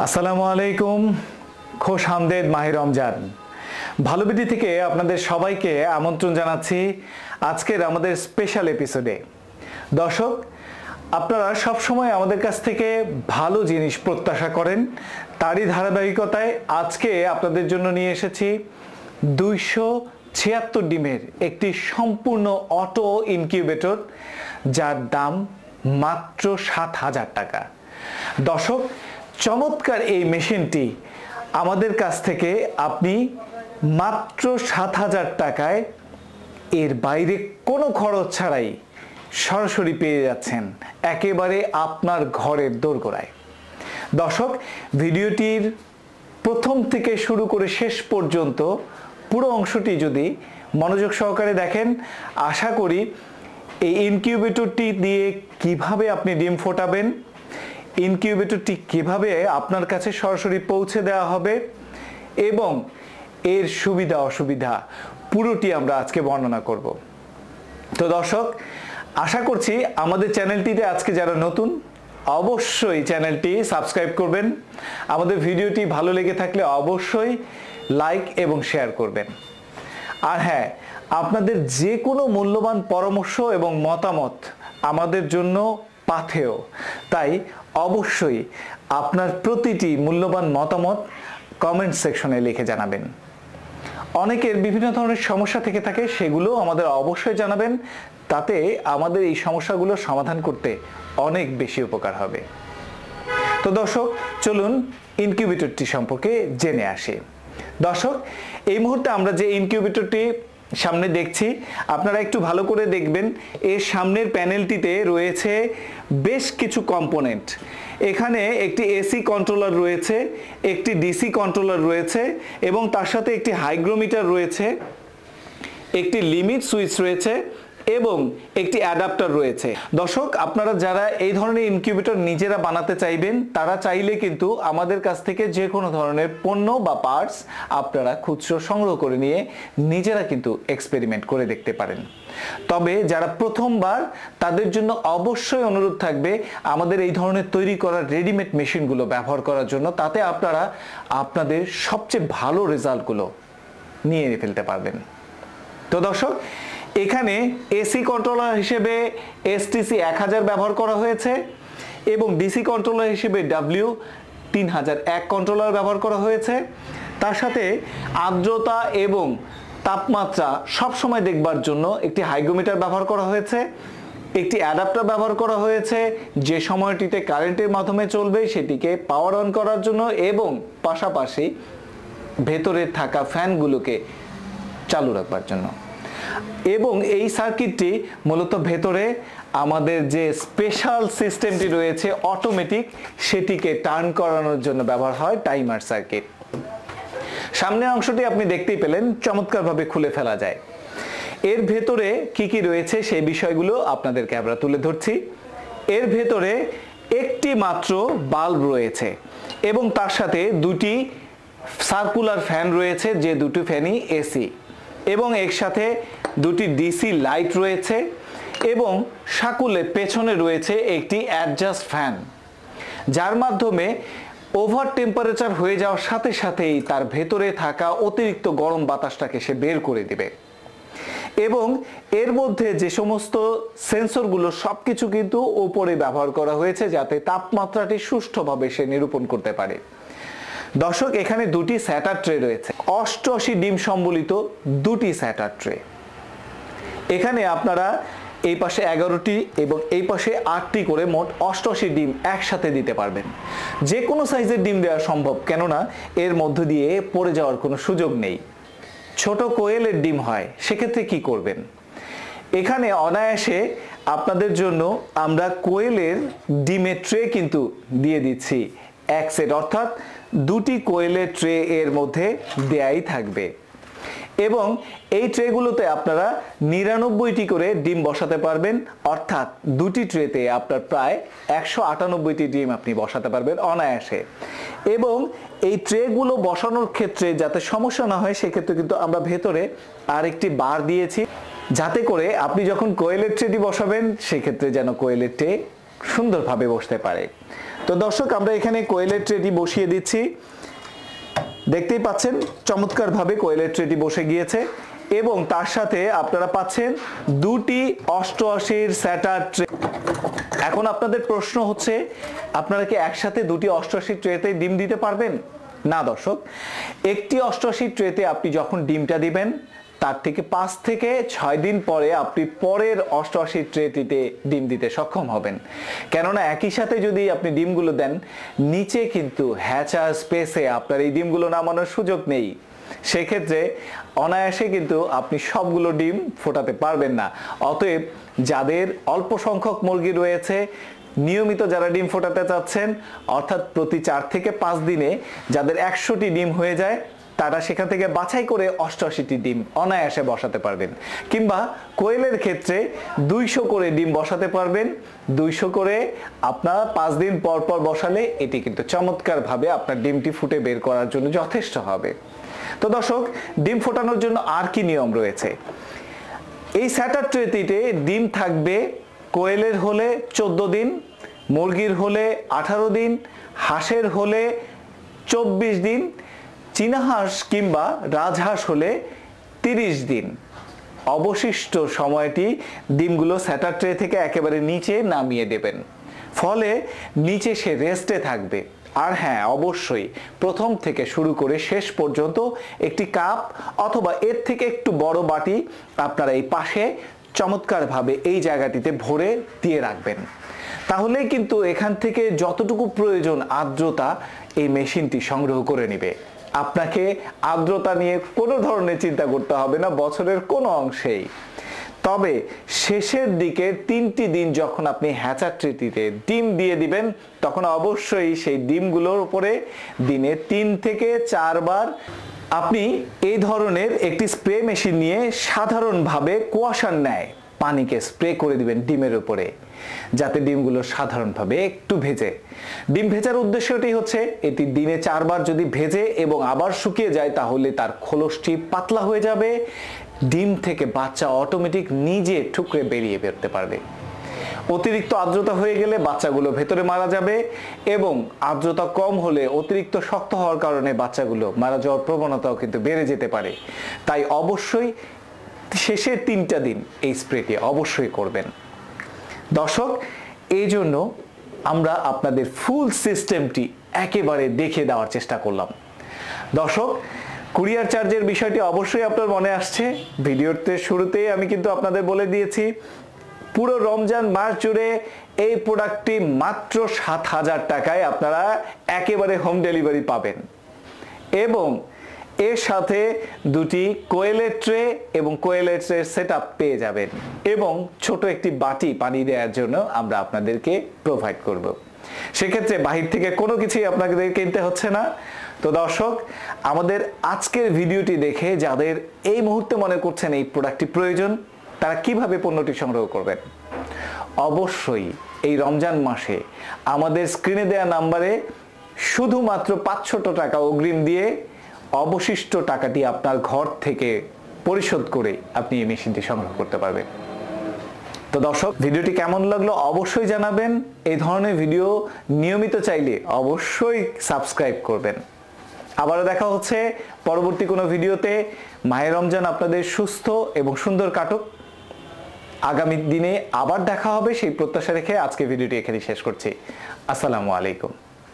আসসালামু আলাইকুম, খোশ আমদেদ মাহে রমজান। ভালো বিডি থেকে আপনাদের সবাইকে আমন্ত্রণ জানাচ্ছি আজকের আমাদের স্পেশাল এপিসোডে। দর্শক, আপনারা সব সময় আমাদের কাছ থেকে ভালো জিনিস প্রত্যাশা করেন, তারই ধারাবাহিকতায় আজকে আপনাদের জন্য নিয়ে এসেছি 276 ডিমের একটি সম্পূর্ণ অটো ইনকিউবেটর, যার দাম মাত্র 7,000 টাকা। দর্শক, চমৎকার এই মেশিনটি আমাদের কাছ থেকে আপনি মাত্র 7,000 টাকায় এর বাইরে কোনো খরচ ছাড়াই সরাসরি পেয়ে যাচ্ছেন একেবারে আপনার ঘরের দোরগোড়ায়। দর্শক, ভিডিওটির প্রথম থেকে শুরু করে শেষ পর্যন্ত পুরো অংশটি যদি মনোযোগ সহকারে দেখেন, আশা করি এই ইনকিউবেটরটি দিয়ে কিভাবে আপনি ডিম ফোটাবেন, ইনকিউবেটরটি কিভাবে আপনার কাছে সরাসরি পৌঁছে দেওয়া হবে এবং এর সুবিধা অসুবিধা পুরোটি আমরা আজকে বর্ণনা করব। তো দর্শক, আশা করছি আমাদের চ্যানেলটিতে আজকে যারা নতুন, অবশ্যই চ্যানেলটি সাবস্ক্রাইব করবেন। আমাদের ভিডিওটি ভালো লেগে থাকলে অবশ্যই লাইক এবং শেয়ার করবেন। আর হ্যাঁ, আপনাদের যে কোনো মূল্যবান পরামর্শ এবং মতামত আমাদের জন্য পাথেয়, তাই অবশ্যই আপনার প্রতিটি মূল্যবান মতামত কমেন্ট সেকশনে লিখে জানাবেন। অনেকের বিভিন্ন ধরনের সমস্যা থেকে থাকে, সেগুলো আমাদের অবশ্যই জানাবেন, তাতে আমাদের এই সমস্যাগুলো সমাধান করতে অনেক বেশি উপকার হবে। তো দর্শক, চলুন ইনকিউবেটরটি সম্পর্কে জেনে আসি। দর্শক, এই মুহূর্তে আমরা যে ইনকিউবেটরটি সামনে দেখছি, আপনারা একটু ভালো করে দেখবেন, এর সামনের প্যানেলটিতে রয়েছে বেশ কিছু কম্পোনেন্ট। এখানে একটি এসি কন্ট্রোলার রয়েছে, একটি ডিসি কন্ট্রোলার রয়েছে এবং তার সাথে একটি হাইগ্রোমিটার রয়েছে, একটি লিমিট সুইচ রয়েছে এবং একটি অ্যাডাপ্টার রয়েছে। দর্শক, আপনারা যারা এই ধরনের ইনকিউবেটর নিজেরা বানাতে চাইবেন, তারা চাইলে কিন্তু আমাদের কাছ থেকে যে কোনো ধরনের পণ্য বা পার্টস আপনারা খুচরো সংগ্রহ করে নিয়ে নিজেরা কিন্তু এক্সপেরিমেন্ট করে দেখতে পারেন। তবে যারা প্রথমবার, তাদের জন্য অবশ্যই অনুরোধ থাকবে আমাদের এই ধরনের তৈরি করা রেডিমেড মেশিনগুলো ব্যবহার করার জন্য, তাতে আপনারা আপনাদের সবচেয়ে ভালো রেজাল্টগুলো নিয়ে ফেলতে পারবেন। তো দর্শক, এখানে এসি কন্ট্রোলার হিসেবে STC 1000 ব্যবহার করা হয়েছে এবং ডিসি কন্ট্রোলার হিসেবে W3001 কন্ট্রোলার ব্যবহার করা হয়েছে। তার সাথে আর্দ্রতা এবং তাপমাত্রা সবসময় দেখবার জন্য একটি হাইগ্রোমিটার ব্যবহার করা হয়েছে, একটি অ্যাডাপ্টার ব্যবহার করা হয়েছে যে সময়টিতে কারেন্টের মাধ্যমে চলবে সেটিকে পাওয়ার অন করার জন্য, এবং পাশাপাশি ভেতরে থাকা ফ্যানগুলোকে চালু রাখবার জন্য। এবং এই সার্কিটটি মূলত ভেতরে আমাদের যে স্পেশাল সিস্টেমটি রয়েছে অটোমেটিক, সেটিকে টার্ন করানোর জন্য ব্যবহার হয় টাইমার সার্কিট। সামনের অংশটি আপনি দেখতেই পেলেন, চমৎকারভাবে খুলে ফেলা যায়। এর ভেতরে কি কি রয়েছে সেই বিষয়গুলো আপনাদেরকে আমরা তুলে ধরছি। এর ভেতরে একটি মাত্র বাল্ব রয়েছে এবং তার সাথে দুটি সার্কুলার ফ্যান রয়েছে, যে দুটি ফ্যানই এসি, এবং এর সাথে দুটি ডিসি লাইট রয়েছে এবং সাকুলে পেছনে রয়েছে একটি অ্যাডজাস্ট ফ্যান, যার মাধ্যমে ওভার টেম্পারেচার হয়ে যাওয়ার সাথে সাথেই তার ভেতরে থাকা অতিরিক্ত গরম বাতাসটাকে সে বের করে দিবে। এবং এর মধ্যে যে সমস্ত সেন্সরগুলো সবকিছু কিন্তু ওপরে ব্যবহার করা হয়েছে, যাতে তাপমাত্রাটি সুষ্ঠুভাবে সে নিরূপণ করতে পারে। দর্শক, এখানে দুটি স্যাটার ট্রে রয়েছে, 88 ডিম সম্বলিত দুটি স্যাটার ট্রে। এখানে আপনারা এই পাশে 11টি এবং এই পাশে 8টি করে মোট 88 ডিম একসাথে দিতে পারবেন। যে কোনো সাইজের ডিম দেওয়া সম্ভব, কেননা এর মধ্য দিয়ে পড়ে যাওয়ার কোনো সুযোগ নেই। ছোট কোয়েলের ডিম হয়, সেক্ষেত্রে কি করবেন? এখানে অনায়াসে আপনাদের জন্য আমরা কোয়েলের ডিমের ট্রে কিন্তু দিয়ে দিচ্ছি এক সেট, অর্থাৎ দুটি কোয়েলের ট্রে এর মধ্যে দেয়াই থাকবে। এবং এই ট্রেগুলোতে আপনারা 99টি করে ডিম বসাতে পারবেন, অর্থাৎ দুটি ট্রেতে আপনার প্রায় 198টি ডিম আপনি বসাতে পারবেন অনায়াসে। এবং এই ট্রেগুলো বসানোর ক্ষেত্রে যাতে সমস্যা না হয়, সেক্ষেত্রে কিন্তু আমরা ভেতরে আরেকটি বার দিয়েছি, যাতে করে আপনি যখন কোয়েলের ট্রেটি বসাবেন সেক্ষেত্রে যেন কোয়েলের ট্রে সুন্দরভাবে বসতে পারে। তো দর্শক, আমরা এখানে কোয়েলের ট্রেটি বসিয়ে দিচ্ছি। দেখতেই পাচ্ছেন চমৎকারভাবে কোয়েলের ট্রেটি বসে গিয়েছে এবং তার সাথে আপনারা পাচ্ছেন দুটি 88 স্যাটার ট্রে। এখন আপনাদের প্রশ্ন হচ্ছে, আপনারা কি একসাথে দুটি 88 ট্রেতে ডিম দিতে পারবেন? না দর্শক, একটি 88 ট্রেতে আপনি যখন ডিমটা দিবেন তার থেকে 5 থেকে 6 দিন পরে আপনি পরের 88 ট্রেটিতে ডিম দিতে সক্ষম হবেন। কেননা একই সাথে যদি আপনি ডিমগুলো দেন, নিচে কিন্তু হ্যাচার স্পেসে আপনার এই ডিমগুলো নামানোর সুযোগ নেই। সেক্ষেত্রে অনায়াসে কিন্তু আপনি সবগুলো ডিম ফোটাতে পারবেন না। অতএব যাদের অল্প সংখ্যক মুরগি রয়েছে, নিয়মিত যারা ডিম ফোটাতে চাচ্ছেন, অর্থাৎ প্রতি 4 থেকে 5 দিনে যাদের 100টি ডিম হয়ে যায়, তারা সেখান থেকে বাছাই করে 88টি ডিম অনায়াসে বসাতে পারবেন। কিংবা কোয়েলের ক্ষেত্রে 200 করে ডিম বসাতে পারবেন। 200 করে আপনার 5 দিন পর পর বসালে এটি কিন্তু চমৎকারভাবে আপনার ডিমটি ফুটে বের করার জন্য যথেষ্ট হবে। তো দর্শক, ডিম ফোটানোর জন্য আর কি নিয়ম রয়েছে? এই স্যাটার ট্রেটিতে ডিম থাকবে কোয়েলের হলে 14 দিন, মুরগির হলে 18 দিন, হাঁসের হলে 24 দিন, চীনা হাঁস কিংবা রাজহাঁস হলে 30 দিন। অবশিষ্ট সময়টি ডিমগুলো স্যাটার ট্রে থেকে একেবারে নিচে নামিয়ে দেবেন, ফলে নিচে সে রেস্টে থাকবে। আর হ্যাঁ, অবশ্যই প্রথম থেকে শুরু করে শেষ পর্যন্ত একটি কাপ অথবা এর থেকে একটু বড় বাটি আপনারা এই পাশে চমৎকারভাবে এই জায়গাটিতে ভরে দিয়ে রাখবেন। তাহলেই কিন্তু এখান থেকে যতটুকু প্রয়োজন আর্দ্রতা এই মেশিনটি সংগ্রহ করে নেবে। আপনাকে আর্দ্রতা নিয়ে কোনো ধরনের চিন্তা করতে হবে না বছরের কোনো অংশেই। তবে শেষের দিকে 3টি দিন যখন আপনি হ্যাচার ট্রেটিতে ডিম দিয়ে দিবেন, তখন অবশ্যই সেই ডিমগুলোর উপরে দিনে 3 থেকে 4 বার আপনি এই ধরনের একটি স্প্রে মেশিন নিয়ে সাধারণভাবে কুয়াশার ন্যায় পানিকে স্প্রে করে দিবেন ডিমের উপরে, যাতে ডিমগুলো সাধারণভাবে একটু ভেজে। ডিম ভেজার উদ্দেশ্যটি হচ্ছে, এটি দিনে 4 বার যদি ভেজে এবং আবার শুকিয়ে যায়, তাহলে তার খোলসটি পাতলা হয়ে যাবে। ডিম থেকে বাচ্চা অটোমেটিক নিজে ঠুকরে বেরিয়ে বেরোতে পারবে। অতিরিক্ত আর্দ্রতা হয়ে গেলে বাচ্চাগুলো ভেতরে মারা যাবে এবং আর্দ্রতা কম হলে অতিরিক্ত শক্ত হওয়ার কারণে বাচ্চাগুলো মারা যাওয়ার প্রবণতাও কিন্তু বেড়ে যেতে পারে। তাই অবশ্যই শেষের 3টা দিন এই স্প্রেটি অবশ্যই করবেন। দর্শক, এই জন্য আমরা আপনাদের ফুল সিস্টেমটি একেবারে দেখে দেওয়ার চেষ্টা করলাম। দর্শক, কুরিয়ার চার্জের বিষয়টি অবশ্যই আপনার মনে আসছে। ভিডিওতে শুরুতেই আমি কিন্তু আপনাদের বলে দিয়েছি, পুরো রমজান মাস জুড়ে এই প্রোডাক্টটি মাত্র 7,000 টাকায় আপনারা একেবারে হোম ডেলিভারি পাবেন এবং এর সাথে দুটি কোয়েলের ট্রে এবং কোয়েলের ট্রে সেটআপ পেয়ে যাবেন এবং ছোট একটি বাটি পানি দেওয়ার জন্য আমরা আপনাদেরকে প্রোভাইড করব। সেক্ষেত্রে বাহির থেকে কোনো কিছুই আপনাদের কিনতে হচ্ছে না। তো দর্শক, আমাদের আজকের ভিডিওটি দেখে যাদের এই মুহূর্তে মনে করছেন এই প্রোডাক্টটি প্রয়োজন, তারা কিভাবে পণ্যটি সংগ্রহ করবেন? অবশ্যই এই রমজান মাসে আমাদের স্ক্রিনে দেওয়া নাম্বারে শুধুমাত্র 500 টাকা অগ্রিম দিয়ে অবশিষ্ট টাকাটি আপনার ঘর থেকে পরিশোধ করে আপনি এই মেশিনটি সংগ্রহ করতে পারবেন। তো দর্শক, ভিডিওটি কেমন লাগলো অবশ্যই জানাবেন। এই ধরনের ভিডিও নিয়মিত চাইলে অবশ্যই সাবস্ক্রাইব করবেন। আবারও দেখা হচ্ছে পরবর্তী কোনো ভিডিওতে। মাহে রমজান আপনাদের সুস্থ এবং সুন্দর কাটুক। আগামী দিনে আবার দেখা হবে সেই প্রত্যাশা রেখে আজকে ভিডিওটি এখানেই শেষ করছি। আসসালামু আলাইকুম।